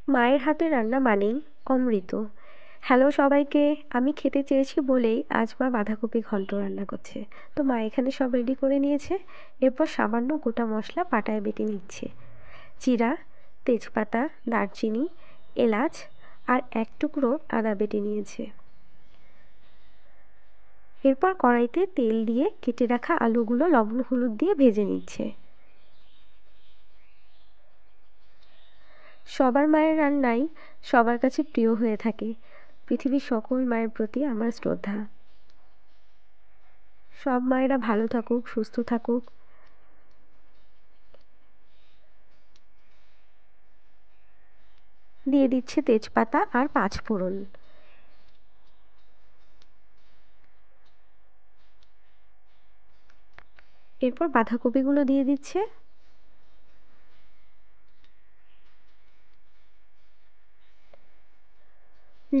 মায়ের হাতের রান্না মানেই অমৃত। হ্যালো সবাইকে। আমি খেতে চেয়েছি বলেই আজ মা বাঁধাকপি ঘন্ট রান্না করছে। তো মা এখানে সব রেডি করে নিয়েছে। এরপর সামান্য গোটা মশলা পাটায় বেটে নিচ্ছে। জিরা, তেজপাতা, দারচিনি, এলাচ আর এক টুকরো আদা বেটে নিয়েছে। এরপর কড়াইতে তেল দিয়ে কেটে রাখা আলুগুলো লবণ হলুদ দিয়ে ভেজে নিচ্ছে। সবার মায়ের রান্নাই সবার কাছে প্রিয় হয়ে থাকে। পৃথিবীর সকল মায়ের প্রতি আমার শ্রদ্ধা। সব মায়েরা ভালো থাকুক, সুস্থ থাকুক। দিয়ে দিচ্ছে তেজপাতা আর পাঁচফোড়ন। এরপর বাঁধাকপিগুলো দিয়ে দিচ্ছে।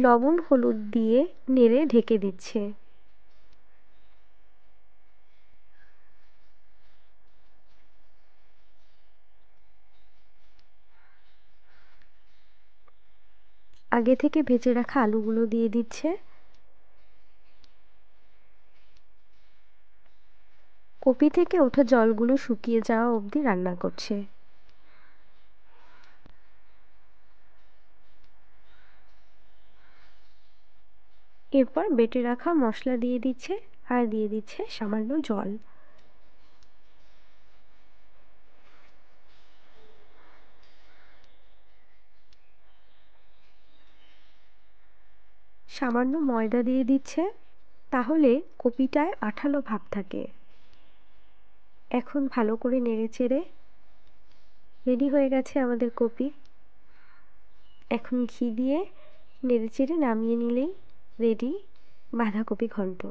লবণ হলুদ দিয়ে নেড়ে ঢেকে দিচ্ছে। আগে থেকে ভেজে রাখা আলুগুলো দিয়ে দিচ্ছে। কপি থেকে ওঠা জলগুলো শুকিয়ে যাওয়া অবধি রান্না করছে। এরপর বেটে রাখা মশলা দিয়ে দিচ্ছে আর দিয়ে দিচ্ছে সামান্য জল। সামান্য ময়দা দিয়ে দিচ্ছে, তাহলে কপিটায় আঠালো ভাব থাকে। এখন ভালো করে নেড়েচেড়ে রেডি হয়ে গেছে আমাদের কপি। এখন ঘি দিয়ে নেড়েচেড়ে নামিয়ে নিলেই রেডি বাঁধাকপি ঘন্ট।